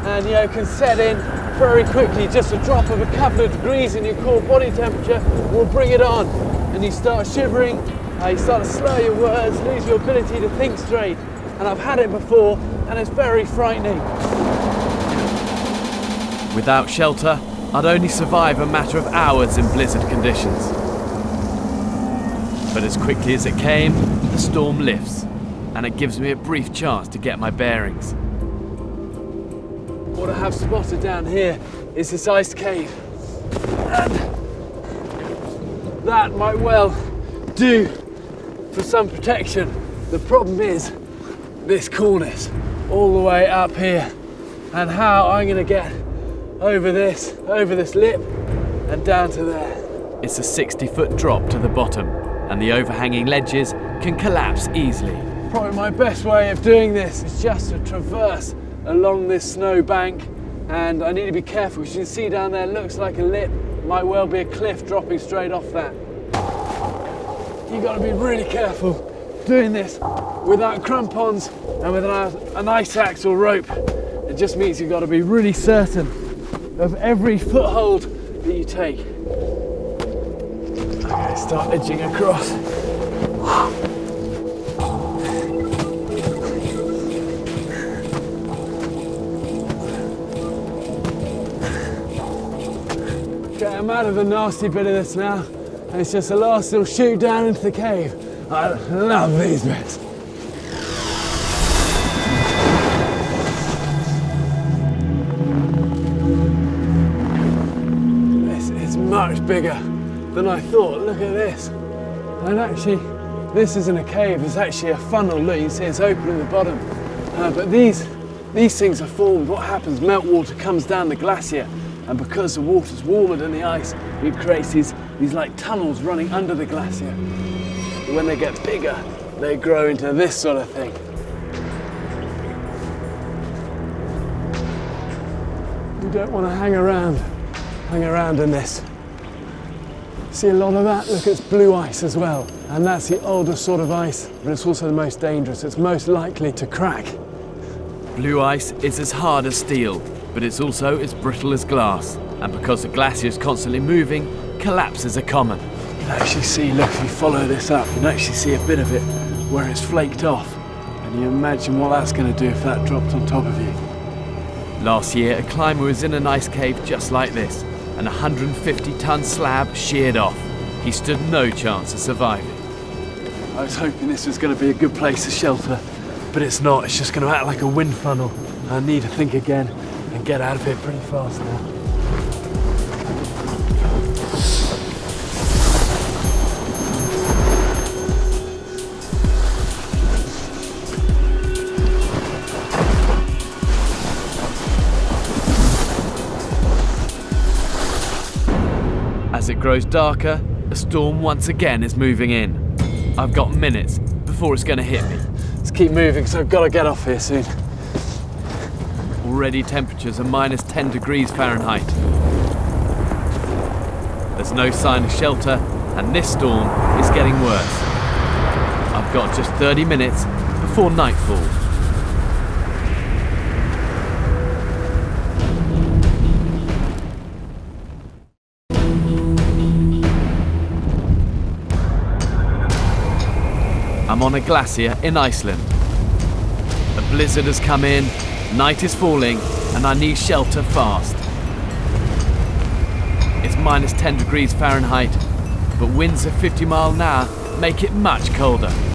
and can set in very quickly. Just a drop of a couple of degrees in your core body temperature will bring it on, and you start shivering, you start to slur your words, lose your ability to think straight. And I've had it before, and it's very frightening. Without shelter, I'd only survive a matter of hours in blizzard conditions. But as quickly as it came, the storm lifts, and it gives me a brief chance to get my bearings. What I have spotted down here is this ice cave, and that might well do for some protection. The problem is this coolness all the way up here, and how I'm going to get over this lip and down to there. It's a 60-foot drop to the bottom, and the overhanging ledges can collapse easily. Probably my best way of doing this is just to traverse along this snow bank, and I need to be careful because you can see down there looks like a lip, might well be a cliff dropping straight off that. You've got to be really careful doing this without crampons and with an ice axe or rope. It just means you've got to be really certain of every foothold that you take. Okay, start edging across. Okay, I'm out of the nasty bit of this now, and it's just the last little chute down into the cave. I love these bits. This is much bigger than I thought. Look at this. And actually, this isn't a cave, it's actually a funnel. Look, you can see it's open at the bottom. But these things are formed. What happens, meltwater comes down the glacier, and because the water's warmer than the ice, it creates these like tunnels running under the glacier. When they get bigger, they grow into this sort of thing. You don't want to hang around in this. See a lot of that? Look, it's blue ice as well. And that's the oldest sort of ice, but it's also the most dangerous. It's most likely to crack. Blue ice is as hard as steel, but it's also as brittle as glass. And because the glacier is constantly moving, collapses are common. You can actually see, look, if you follow this up, you can actually see a bit of it where it's flaked off. And you imagine what that's going to do if that dropped on top of you. Last year, a climber was in an ice cave just like this, and a 150-ton slab sheared off. He stood no chance of surviving. I was hoping this was going to be a good place to shelter, but it's not. It's just going to act like a wind funnel. I need to think again and get out of here pretty fast now. As it grows darker, a storm once again is moving in. I've got minutes before it's going to hit me. Let's keep moving, so I've got to get off here soon. Already temperatures are minus 10 degrees Fahrenheit. There's no sign of shelter, and this storm is getting worse. I've got just 30 minutes before nightfall. I'm on a glacier in Iceland. A blizzard has come in, night is falling, and I need shelter fast. It's minus 10 degrees Fahrenheit, but winds of 50 miles an hour make it much colder.